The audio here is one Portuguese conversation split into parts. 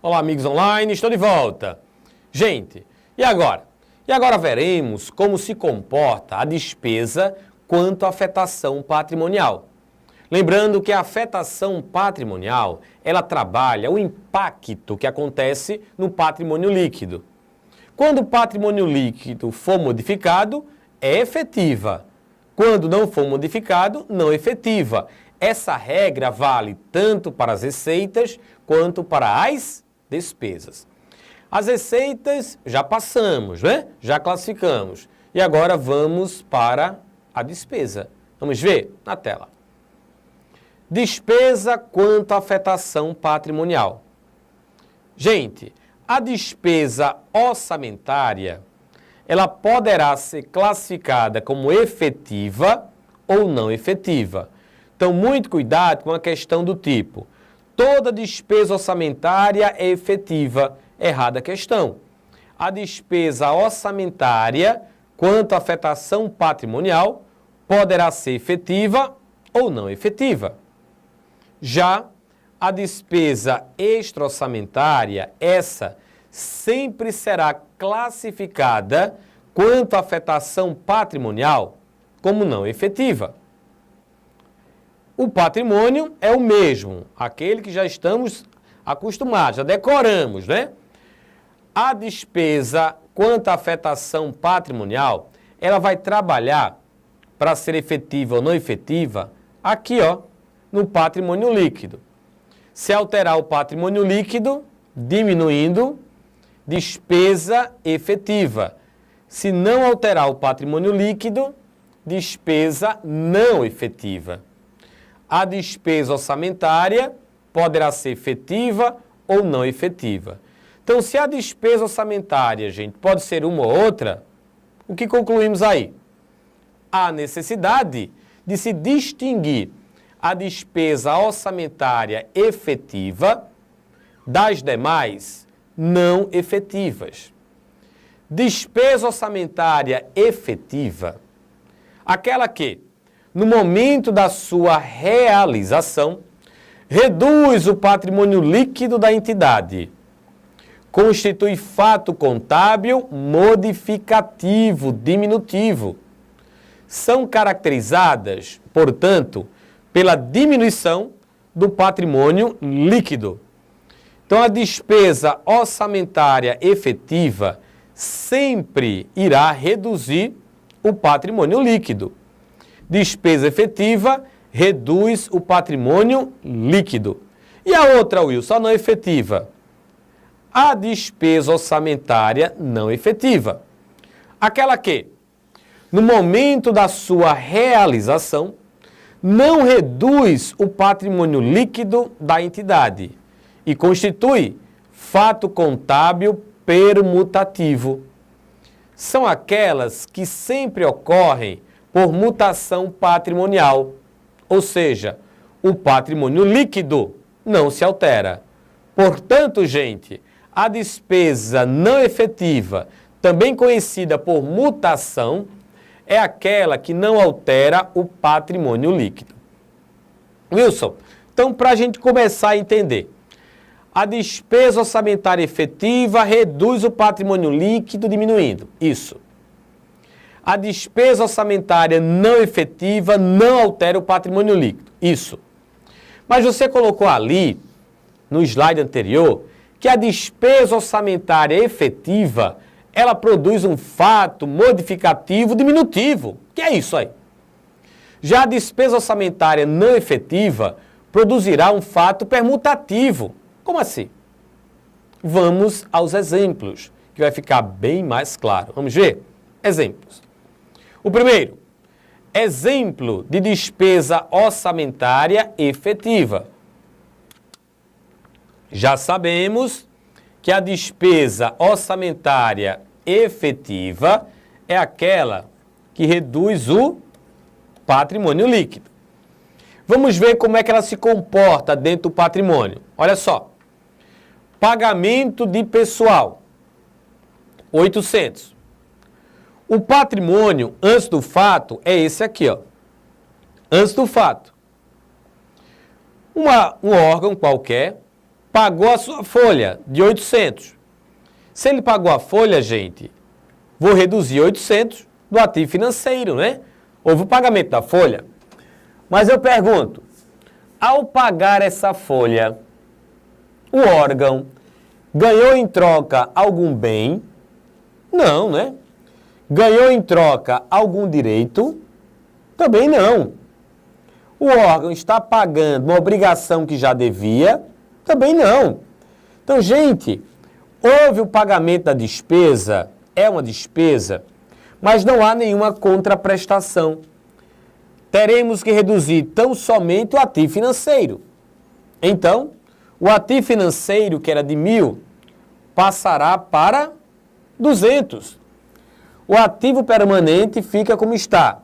Olá, amigos online, estou de volta. Gente, e agora? E agora veremos como se comporta a despesa quanto à afetação patrimonial. Lembrando que a afetação patrimonial, ela trabalha o impacto que acontece no patrimônio líquido. Quando o patrimônio líquido for modificado, é efetiva. Quando não for modificado, não efetiva. Essa regra vale tanto para as receitas quanto para as despesas. As receitas já passamos, né? Já classificamos. E agora vamos para a despesa. Vamos ver na tela. Despesa quanto à afetação patrimonial. Gente, a despesa orçamentária, ela poderá ser classificada como efetiva ou não efetiva. Então, muito cuidado com a questão do tipo, toda despesa orçamentária é efetiva. Errada a questão. A despesa orçamentária, quanto à afetação patrimonial, poderá ser efetiva ou não efetiva. Já a despesa extra-orçamentária, essa sempre será classificada quanto à afetação patrimonial como não efetiva. O patrimônio é o mesmo, aquele que já estamos acostumados, já decoramos, né? A despesa quanto à afetação patrimonial, ela vai trabalhar para ser efetiva ou não efetiva aqui, ó, no patrimônio líquido. Se alterar o patrimônio líquido, diminuindo, despesa efetiva. Se não alterar o patrimônio líquido, despesa não efetiva. A despesa orçamentária poderá ser efetiva ou não efetiva. Então, se a despesa orçamentária, gente, pode ser uma ou outra, o que concluímos aí? Há necessidade de se distinguir a despesa orçamentária efetiva das demais não efetivas. Despesa orçamentária efetiva, aquela que, no momento da sua realização, reduz o patrimônio líquido da entidade, constitui fato contábil modificativo, diminutivo. São caracterizadas, portanto, pela diminuição do patrimônio líquido. Então, a despesa orçamentária efetiva sempre irá reduzir o patrimônio líquido. Despesa efetiva reduz o patrimônio líquido. E a outra, Wilson, a não efetiva? A despesa orçamentária não efetiva. Aquela que, no momento da sua realização, não reduz o patrimônio líquido da entidade e constitui fato contábil permutativo. São aquelas que sempre ocorrem por mutação patrimonial, ou seja, o patrimônio líquido não se altera. Portanto, gente, a despesa não efetiva, também conhecida por mutação, é aquela que não altera o patrimônio líquido. Wilson, então para a gente começar a entender, a despesa orçamentária efetiva reduz o patrimônio líquido diminuindo. Isso. A despesa orçamentária não efetiva não altera o patrimônio líquido. Isso. Mas você colocou ali, no slide anterior, que a despesa orçamentária efetiva, ela produz um fato modificativo diminutivo. Que é isso aí? Já a despesa orçamentária não efetiva produzirá um fato permutativo. Como assim? Vamos aos exemplos, que vai ficar bem mais claro. Vamos ver? Exemplos. O primeiro, exemplo de despesa orçamentária efetiva. Já sabemos que a despesa orçamentária efetiva é aquela que reduz o patrimônio líquido. Vamos ver como é que ela se comporta dentro do patrimônio. Olha só. Pagamento de pessoal, 800. O patrimônio, antes do fato, é esse aqui, ó. Antes do fato. Um órgão qualquer pagou a sua folha de 800. Se ele pagou a folha, gente, vou reduzir 800 do ativo financeiro, né? Houve o pagamento da folha. Mas eu pergunto, ao pagar essa folha, o órgão ganhou em troca algum bem? Não, né? Ganhou em troca algum direito? Também não. O órgão está pagando uma obrigação que já devia? Também não. Então, gente, houve o pagamento da despesa, é uma despesa, mas não há nenhuma contraprestação. Teremos que reduzir tão somente o ativo financeiro. Então, o ativo financeiro, que era de 1.000, passará para 200. O ativo permanente fica como está.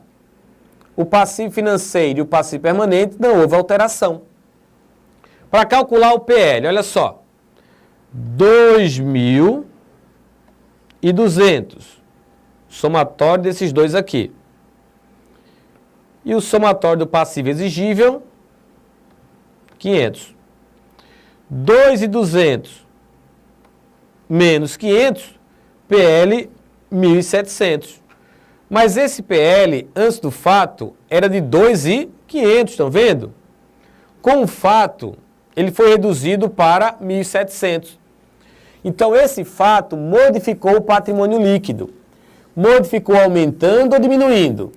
O passivo financeiro e o passivo permanente não houve alteração. Para calcular o PL, olha só. 2.200. Somatório desses dois aqui. E o somatório do passivo exigível, 500. 2.200 menos 500, PL 1.700. Mas esse PL, antes do fato, era de 2.500, estão vendo? Com o fato, ele foi reduzido para 1.700. Então, esse fato modificou o patrimônio líquido. Modificou aumentando ou diminuindo?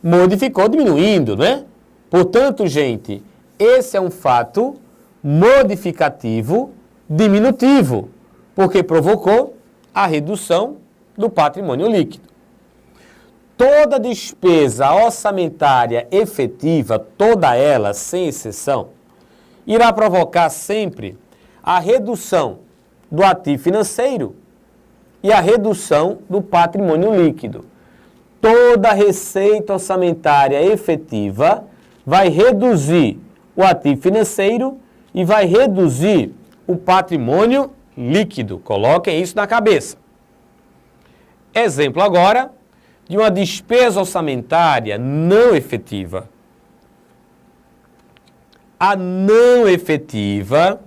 Modificou diminuindo, né? Portanto, gente, esse é um fato modificativo diminutivo, porque provocou a redução do patrimônio líquido. Toda despesa orçamentária efetiva, toda ela, sem exceção, irá provocar sempre a redução do ativo financeiro e a redução do patrimônio líquido. Toda receita orçamentária efetiva vai reduzir o ativo financeiro e vai reduzir o patrimônio líquido. Coloquem isso na cabeça. Exemplo agora de uma despesa orçamentária não efetiva. A não efetiva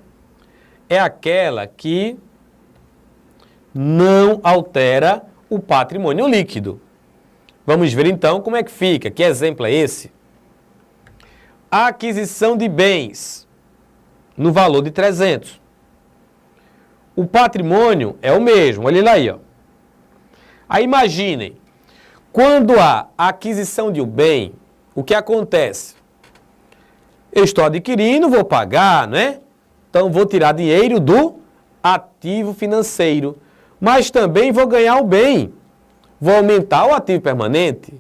é aquela que não altera o patrimônio líquido. Vamos ver então como é que fica. Que exemplo é esse? A aquisição de bens no valor de 300. O patrimônio é o mesmo, olha lá aí, ó. Aí imaginem, quando há a aquisição de um bem, o que acontece? Eu estou adquirindo, vou pagar, né? Então vou tirar dinheiro do ativo financeiro, mas também vou ganhar o bem. Vou aumentar o ativo permanente.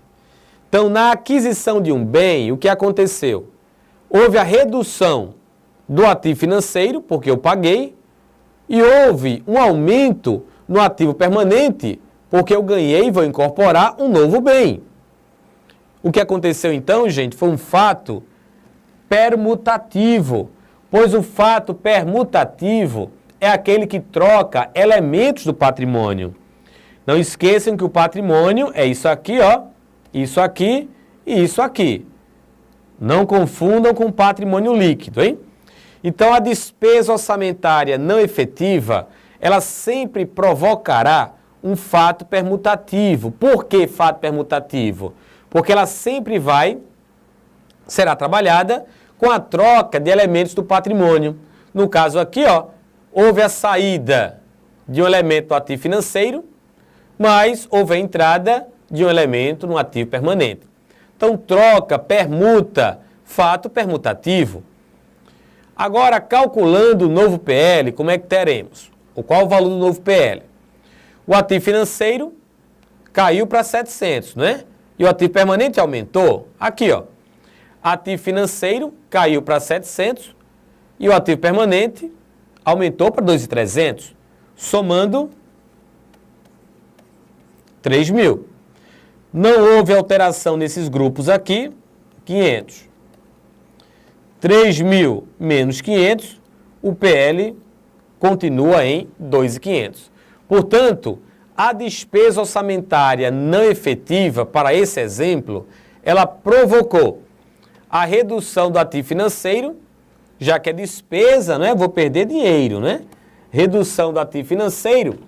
Então, na aquisição de um bem, o que aconteceu? Houve a redução do ativo financeiro, porque eu paguei, e houve um aumento no ativo permanente, porque eu ganhei e vou incorporar um novo bem. O que aconteceu então, gente, foi um fato permutativo, pois o fato permutativo é aquele que troca elementos do patrimônio. Não esqueçam que o patrimônio é isso aqui, ó, isso aqui e isso aqui. Não confundam com patrimônio líquido, hein? Então, a despesa orçamentária não efetiva, ela sempre provocará um fato permutativo. Por que fato permutativo? Porque ela sempre será trabalhada com a troca de elementos do patrimônio. No caso aqui, ó, houve a saída de um elemento do ativo financeiro, mas houve a entrada de um elemento no ativo permanente. Então, troca, permuta, fato permutativo. Agora, calculando o novo PL, como é que teremos? Qual o valor do novo PL? O ativo financeiro caiu para 700, né? E o ativo permanente aumentou. Aqui, ó. Ativo financeiro caiu para 700 e o ativo permanente aumentou para 2.300, somando 3.000. Não houve alteração nesses grupos aqui, 500. 3.000 menos 500, o PL continua em 2.500. Portanto, a despesa orçamentária não efetiva, para esse exemplo, ela provocou a redução do ativo financeiro já que é despesa, né? Vou perder dinheiro, né? Redução do ativo financeiro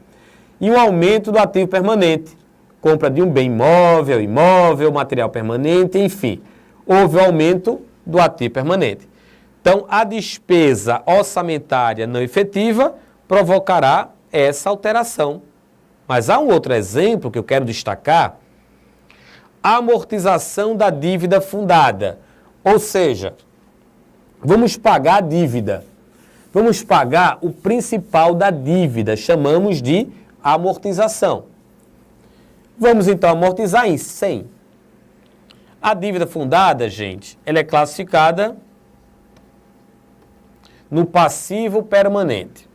e o aumento do ativo permanente. Compra de um bem imóvel, material permanente, enfim. Houve o aumento do ativo permanente. Então, a despesa orçamentária não efetiva provocará essa alteração. Mas há um outro exemplo que eu quero destacar: a amortização da dívida fundada. Ou seja, vamos pagar a dívida. Vamos pagar o principal da dívida, chamamos de amortização. Vamos então amortizar em 100. A dívida fundada, gente, ela é classificada no passivo permanente.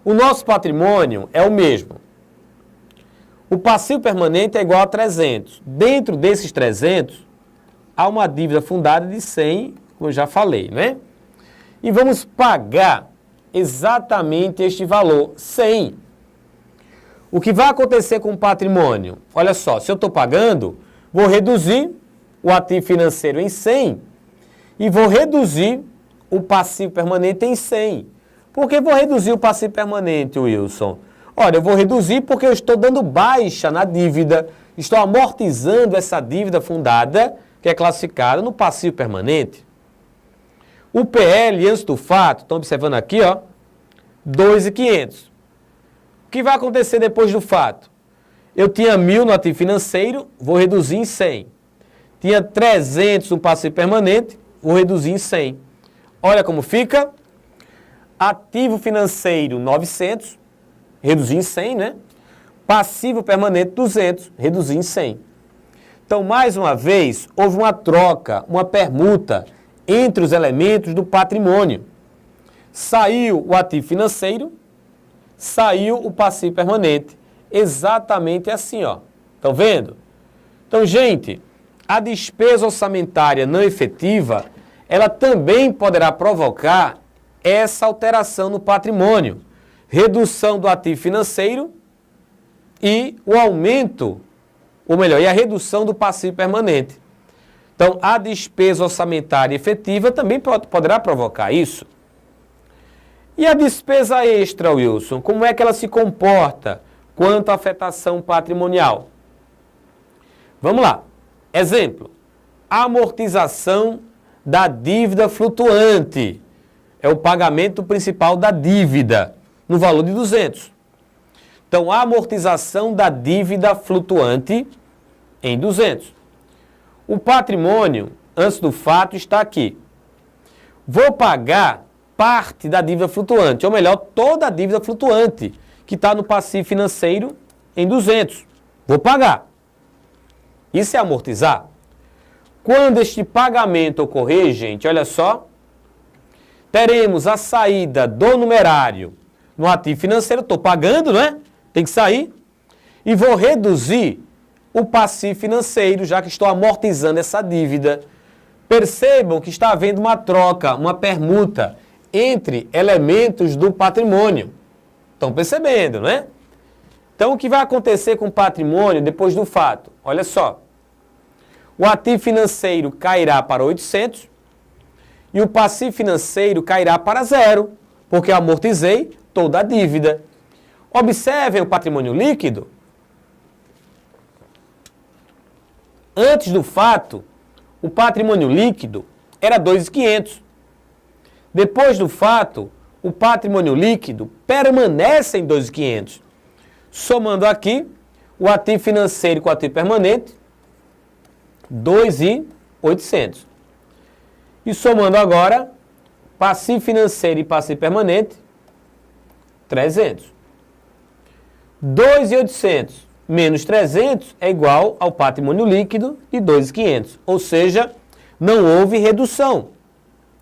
O nosso patrimônio é o mesmo. O passivo permanente é igual a 300. Dentro desses 300, há uma dívida fundada de 100, como eu já falei, né? E vamos pagar exatamente este valor, 100. O que vai acontecer com o patrimônio? Olha só, se eu estou pagando, vou reduzir o ativo financeiro em 100 e vou reduzir o passivo permanente em 100. Por que vou reduzir o passivo permanente, Wilson? Olha, eu vou reduzir porque eu estou dando baixa na dívida, estou amortizando essa dívida fundada, que é classificada no passivo permanente. O PL, antes do fato, estão observando aqui, ó, 2.500. O que vai acontecer depois do fato? Eu tinha 1.000 no ativo financeiro, vou reduzir em 100. Tinha 300 no passivo permanente, vou reduzir em 100. Olha como fica. Ativo financeiro, 900, reduzir em 100, né? Passivo permanente, 200, reduzir em 100. Então, mais uma vez, houve uma troca, uma permuta entre os elementos do patrimônio. Saiu o ativo financeiro, saiu o passivo permanente. Exatamente assim, ó. Estão vendo? Então, gente, a despesa orçamentária não efetiva, ela também poderá provocar essa alteração no patrimônio. Redução do ativo financeiro e o aumento, ou melhor, e a redução do passivo permanente. Então, a despesa orçamentária efetiva também poderá provocar isso. E a despesa extra, Wilson, como é que ela se comporta quanto à afetação patrimonial? Vamos lá. Exemplo, amortização da dívida flutuante. É o pagamento principal da dívida, no valor de 200. Então, a amortização da dívida flutuante em 200. O patrimônio, antes do fato, está aqui. Vou pagar parte da dívida flutuante, ou melhor, toda a dívida flutuante, que está no passivo financeiro em 200. Vou pagar. Isso é amortizar. Quando este pagamento ocorrer, gente, olha só, teremos a saída do numerário no ativo financeiro, estou pagando, não é? Tem que sair. E vou reduzir o passivo financeiro, já que estou amortizando essa dívida. Percebam que está havendo uma troca, uma permuta entre elementos do patrimônio. Estão percebendo, não é? Então, o que vai acontecer com o patrimônio depois do fato? Olha só. O ativo financeiro cairá para 800 e o passivo financeiro cairá para 0, porque eu amortizei toda a dívida. Observem o patrimônio líquido. Antes do fato, o patrimônio líquido era 2.500. Depois do fato, o patrimônio líquido permanece em 2.500. Somando aqui, o ativo financeiro com o ativo permanente, 2.800. E somando agora, passivo financeiro e passivo permanente, 300. 2.800 menos 300 é igual ao patrimônio líquido de 2.500. Ou seja, não houve redução,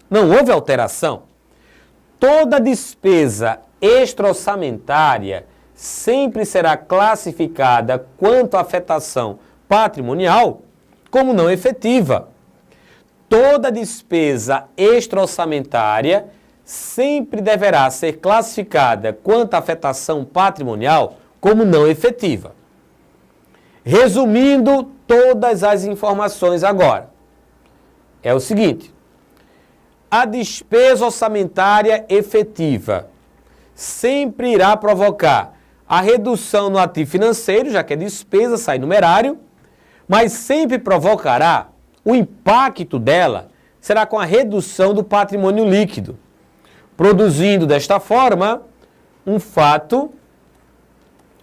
não houve alteração. Toda despesa extra-orçamentária sempre será classificada quanto à afetação patrimonial como não efetiva. Toda despesa extra-orçamentária sempre deverá ser classificada quanto à afetação patrimonial como não efetiva. Resumindo todas as informações agora, é o seguinte: a despesa orçamentária efetiva sempre irá provocar a redução no ativo financeiro, já que a despesa sai numerário, mas sempre provocará, o impacto dela será com a redução do patrimônio líquido, produzindo desta forma um fato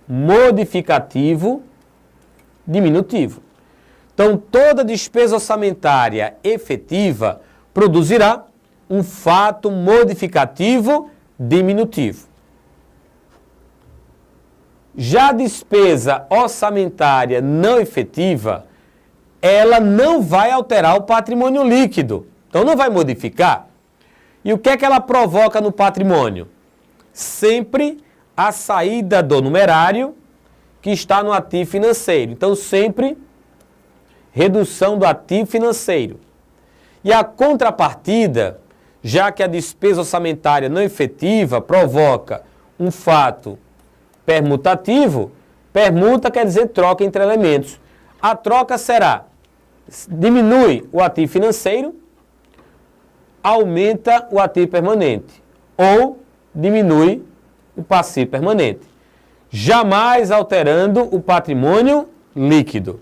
modificativo diminutivo. Então, toda despesa orçamentária efetiva produzirá um fato modificativo diminutivo. Já a despesa orçamentária não efetiva, ela não vai alterar o patrimônio líquido. Então, não vai modificar. E o que é que ela provoca no patrimônio? Sempre a saída do numerário que está no ativo financeiro. Então, sempre redução do ativo financeiro. E a contrapartida, já que a despesa orçamentária não efetiva provoca um fato permutativo, permuta quer dizer troca entre elementos. A troca será, diminui o ativo financeiro, aumenta o ativo permanente, ou diminui o passivo permanente, jamais alterando o patrimônio líquido.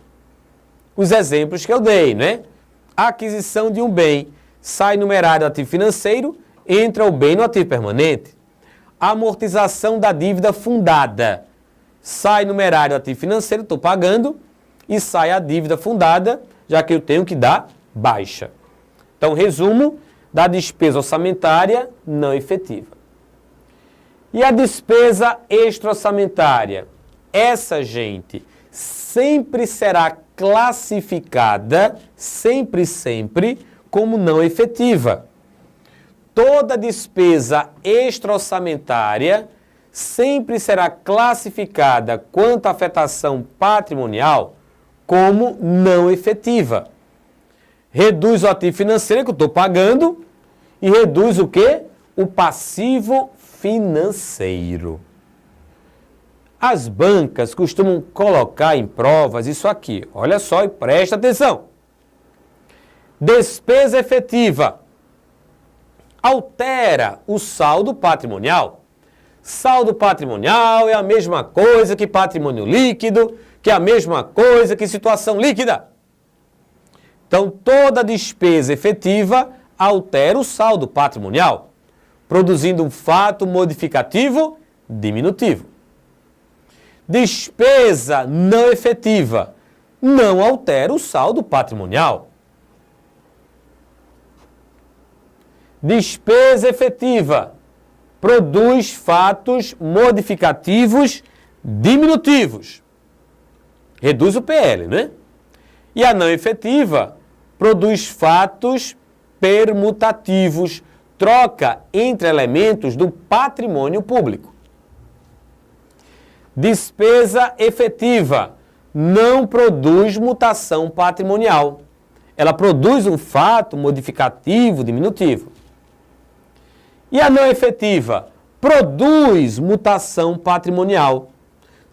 Os exemplos que eu dei, né? A aquisição de um bem sai numerário do ativo financeiro, entra o bem no ativo permanente. A amortização da dívida fundada sai numerário do ativo financeiro, estou pagando, e sai a dívida fundada, já que eu tenho que dar baixa. Então, resumo da despesa orçamentária não efetiva. E a despesa extra-orçamentária? Essa, gente, sempre será classificada, sempre, como não efetiva. Toda despesa extra-orçamentária sempre será classificada quanto à afetação patrimonial como não efetiva. Reduz o ativo financeiro que eu estou pagando e reduz o quê? O passivo financeiro. As bancas costumam colocar em provas isso aqui. Olha só e presta atenção. Despesa efetiva altera o saldo patrimonial. Saldo patrimonial é a mesma coisa que patrimônio líquido, que é a mesma coisa que situação líquida. Então, toda despesa efetiva altera o saldo patrimonial, produzindo um fato modificativo diminutivo. Despesa não efetiva não altera o saldo patrimonial. Despesa efetiva produz fatos modificativos diminutivos. Reduz o PL, né? E a não efetiva produz fatos permutativos, troca entre elementos do patrimônio público. Despesa efetiva não produz mutação patrimonial. Ela produz um fato modificativo diminutivo. E a não efetiva produz mutação patrimonial.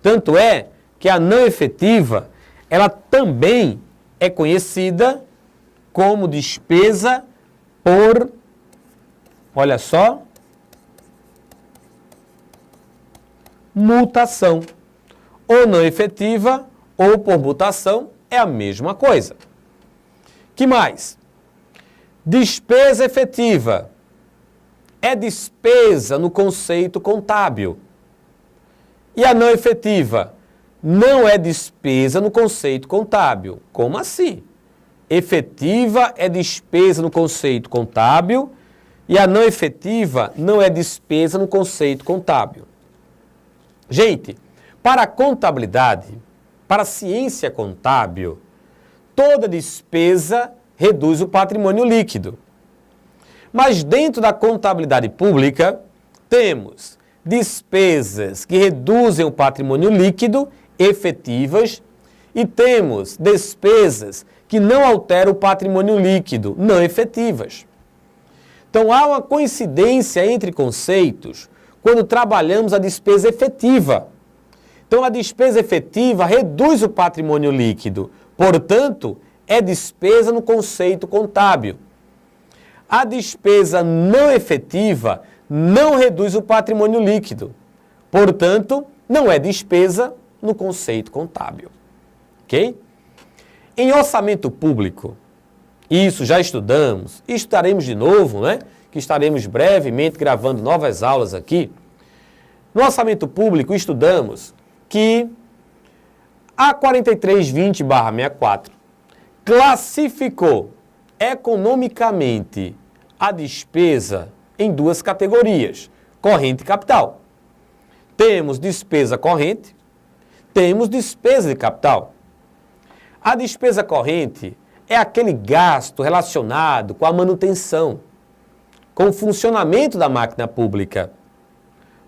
Tanto é que a não efetiva, ela também é conhecida como despesa por, olha só, mutação. Ou não efetiva ou por mutação é a mesma coisa. Que mais? Despesa efetiva é despesa no conceito contábil. E a não efetiva não é despesa no conceito contábil. Como assim? Efetiva é despesa no conceito contábil e a não efetiva não é despesa no conceito contábil. Gente, para a contabilidade, para a ciência contábil, toda despesa reduz o patrimônio líquido. Mas dentro da contabilidade pública, temos despesas que reduzem o patrimônio líquido, efetivas, e temos despesas que não alteram o patrimônio líquido, não efetivas. Então, há uma coincidência entre conceitos quando trabalhamos a despesa efetiva. Então, a despesa efetiva reduz o patrimônio líquido, portanto, é despesa no conceito contábil. A despesa não efetiva não reduz o patrimônio líquido. Portanto, não é despesa no conceito contábil. Ok? Em orçamento público, isso já estudamos, e estudaremos de novo, né? Que estaremos brevemente gravando novas aulas aqui. No orçamento público, estudamos que a 4320/64 classificou economicamente a despesa em duas categorias, corrente e capital. Temos despesa corrente, temos despesa de capital. A despesa corrente é aquele gasto relacionado com a manutenção, com o funcionamento da máquina pública.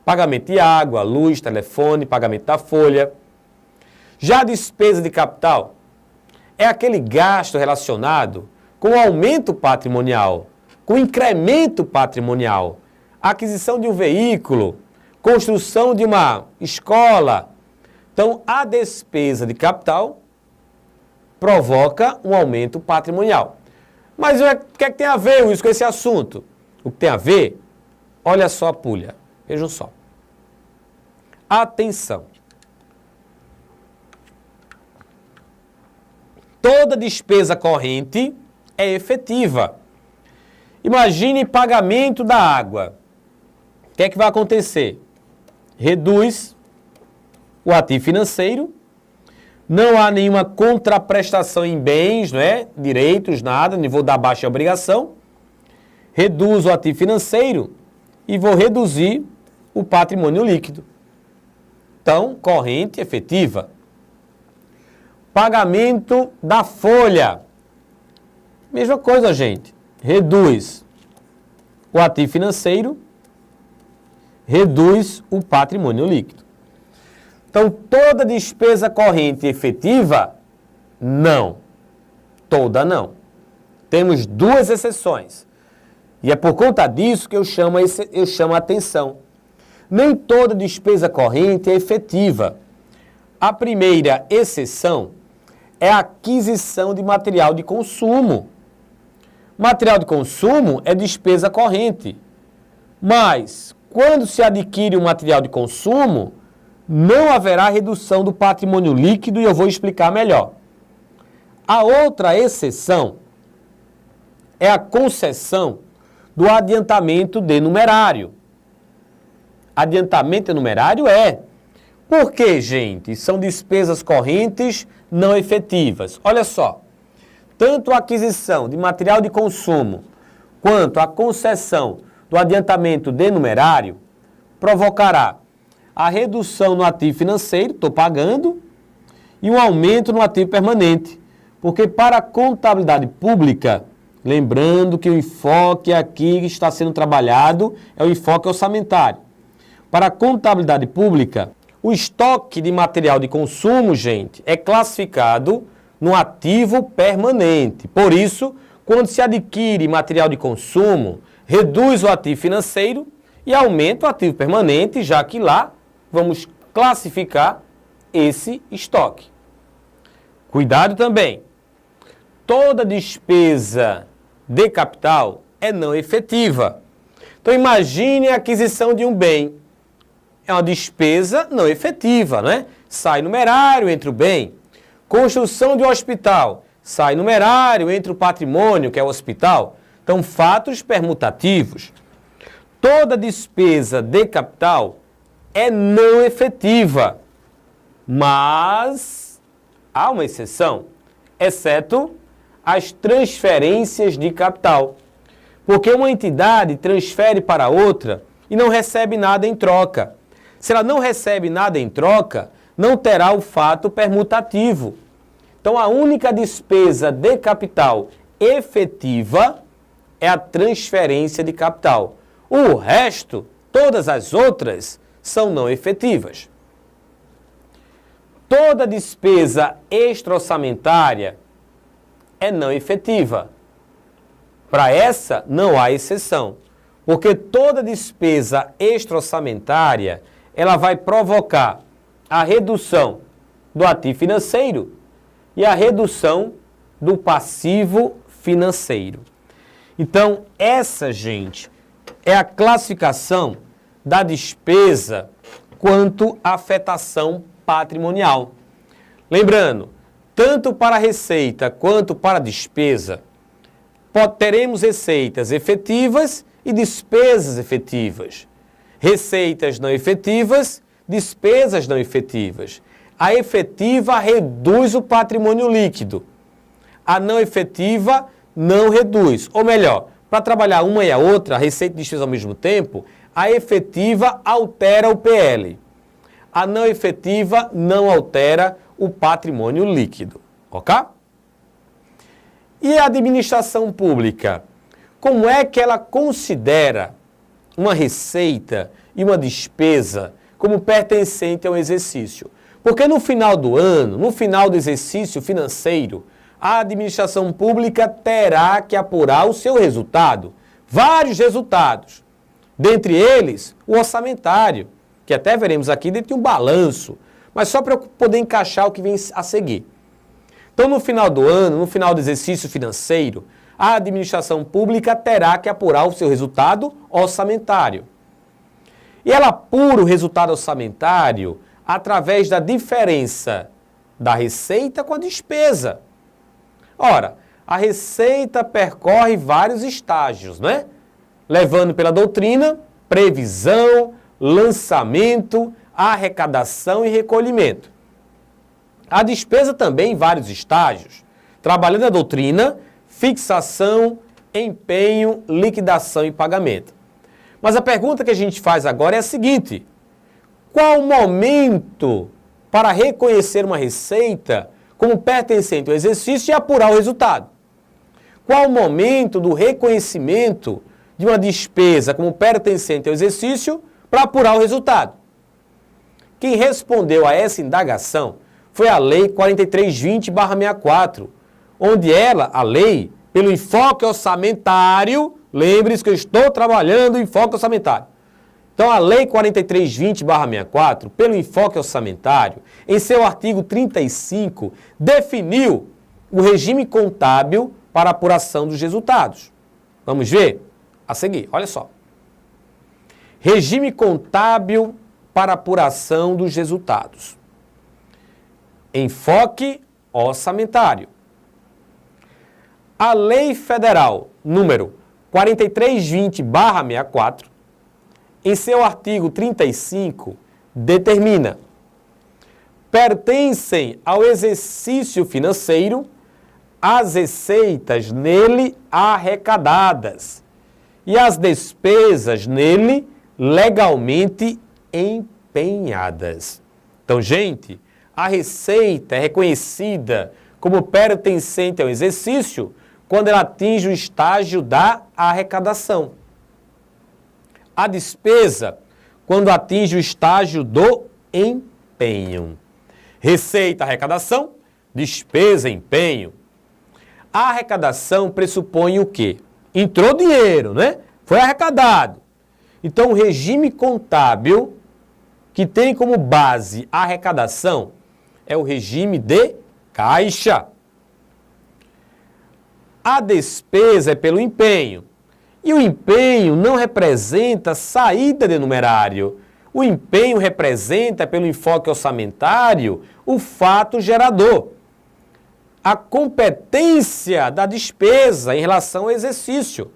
Pagamento de água, luz, telefone, pagamento da folha. Já a despesa de capital é aquele gasto relacionado com o aumento patrimonial, com o incremento patrimonial, aquisição de um veículo, construção de uma escola. Então, a despesa de capital provoca um aumento patrimonial. Mas o que é que tem a ver isso com esse assunto? O que tem a ver? Olha só a pulha. Vejam só. Atenção. Toda despesa corrente é efetiva. Imagine pagamento da água. O que é que vai acontecer? Reduz o ativo financeiro, não há nenhuma contraprestação em bens, não é? Direitos, nada, nem vou dar baixa obrigação. Reduz o ativo financeiro e vou reduzir o patrimônio líquido. Então, corrente efetiva. Pagamento da folha. Mesma coisa, gente. Reduz o ativo financeiro, reduz o patrimônio líquido. Então, toda despesa corrente efetiva, não. Toda não. Temos duas exceções. E é por conta disso que eu chamo a atenção. Nem toda despesa corrente é efetiva. A primeira exceção é a aquisição de material de consumo. Material de consumo é despesa corrente. Mas, quando se adquire um material de consumo, não haverá redução do patrimônio líquido e eu vou explicar melhor. A outra exceção é a concessão do adiantamento de numerário. Adiantamento de numerário é. Por quê, gente? São despesas correntes não efetivas. Olha só, tanto a aquisição de material de consumo quanto a concessão do adiantamento de numerário provocará a redução no ativo financeiro, estou pagando, e um aumento no ativo permanente. Porque para a contabilidade pública, lembrando que o enfoque aqui que está sendo trabalhado é o enfoque orçamentário. Para a contabilidade pública, o estoque de material de consumo, gente, é classificado no ativo permanente. Por isso, quando se adquire material de consumo, reduz o ativo financeiro e aumenta o ativo permanente, já que lá vamos classificar esse estoque. Cuidado também. Toda despesa de capital é não efetiva. Então imagine a aquisição de um bem. É uma despesa não efetiva, né? Sai numerário, entra o bem. Construção de um hospital. Sai numerário, entra o patrimônio, que é o hospital. Então, fatos permutativos. Toda despesa de capital é não efetiva. Mas há uma exceção, exceto as transferências de capital. Porque uma entidade transfere para outra e não recebe nada em troca. Se ela não recebe nada em troca, não terá o fato permutativo. Então, a única despesa de capital efetiva é a transferência de capital. O resto, todas as outras, são não efetivas. Toda despesa extra-orçamentária é não efetiva. Para essa, não há exceção. Porque toda despesa extra-orçamentária ela vai provocar a redução do ativo financeiro e a redução do passivo financeiro. Então, essa, gente, é a classificação da despesa quanto à afetação patrimonial. Lembrando, tanto para a receita quanto para a despesa, teremos receitas efetivas e despesas efetivas. Receitas não efetivas, despesas não efetivas. A efetiva reduz o patrimônio líquido. A não efetiva não reduz. Ou melhor, para trabalhar uma e a outra, a receita e despesa ao mesmo tempo, a efetiva altera o PL. A não efetiva não altera o patrimônio líquido. Ok? E a administração pública? Como é que ela considera uma receita e uma despesa como pertencente ao exercício? Porque no final do ano, no final do exercício financeiro, a administração pública terá que apurar o seu resultado, vários resultados. Dentre eles, o orçamentário, que até veremos aqui dentro de um balanço, mas só para eu poder encaixar o que vem a seguir. Então, no final do ano, no final do exercício financeiro, a administração pública terá que apurar o seu resultado orçamentário. E ela apura o resultado orçamentário através da diferença da receita com a despesa. Ora, a receita percorre vários estágios, né? Levando pela doutrina, previsão, lançamento, arrecadação e recolhimento. A despesa também em vários estágios, trabalhando a doutrina, fixação, empenho, liquidação e pagamento. Mas a pergunta que a gente faz agora é a seguinte: qual o momento para reconhecer uma receita como pertencente ao exercício e apurar o resultado? Qual o momento do reconhecimento de uma despesa como pertencente ao exercício para apurar o resultado? Quem respondeu a essa indagação foi a Lei 4320/64, onde ela, a lei, pelo enfoque orçamentário, lembre-se que eu estou trabalhando em enfoque orçamentário. Então, a Lei 4320/64, pelo enfoque orçamentário, em seu artigo 35, definiu o regime contábil para apuração dos resultados. Vamos ver? A seguir, olha só. Regime contábil para apuração dos resultados. Enfoque orçamentário. A Lei Federal número 4320/64, em seu artigo 35, determina: pertencem ao exercício financeiro as receitas nele arrecadadas e as despesas nele legalmente empenhadas. Então, gente, a receita é reconhecida como pertencente ao exercício quando ela atinge o estágio da arrecadação. A despesa, quando atinge o estágio do empenho. Receita, arrecadação, despesa, empenho. A arrecadação pressupõe o quê? Entrou dinheiro, né? Foi arrecadado. Então, o regime contábil, que tem como base a arrecadação, é o regime de caixa. A despesa é pelo empenho. E o empenho não representa saída de numerário. O empenho representa, pelo enfoque orçamentário, o fato gerador. A competência da despesa em relação ao exercício.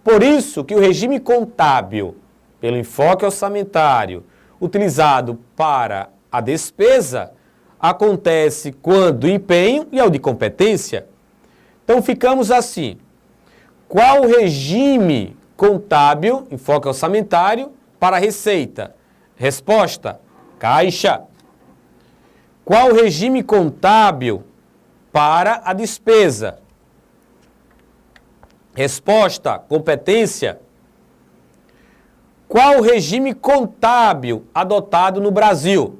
Por isso que o regime contábil, pelo enfoque orçamentário, utilizado para a despesa, acontece quando o empenho e é o de competência. Então ficamos assim. Qual o regime contábil, enfoque orçamentário, para a receita? Resposta: caixa. Qual o regime contábil para a despesa? Resposta: competência. Qual o regime contábil adotado no Brasil?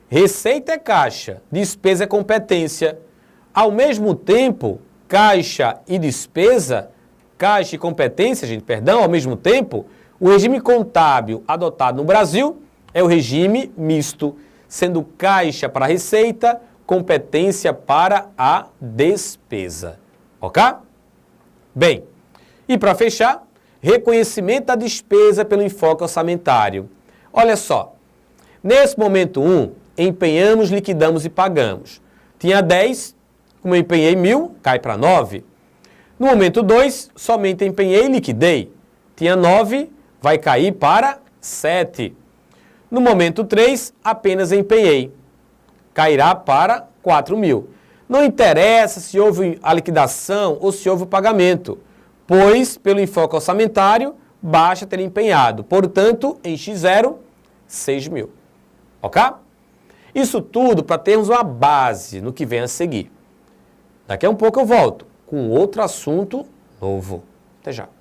Receita é caixa, despesa é competência. Ao mesmo tempo, caixa e despesa, caixa e competência, ao mesmo tempo, o regime contábil adotado no Brasil é o regime misto, sendo caixa para a receita, competência para a despesa. Ok? Bem, E para fechar, reconhecimento da despesa pelo enfoque orçamentário. Olha só, nesse momento 1, empenhamos, liquidamos e pagamos. Tinha 10, como eu empenhei 1.000, cai para 9. No momento 2, somente empenhei e liquidei. Tinha 9, vai cair para 7. No momento 3, apenas empenhei. Cairá para 4.000. Não interessa se houve a liquidação ou se houve o pagamento, pois, pelo enfoque orçamentário, basta ter empenhado. Portanto, em X0, 6.000. Ok? Isso tudo para termos uma base no que vem a seguir. Daqui a um pouco eu volto com outro assunto novo. Até já.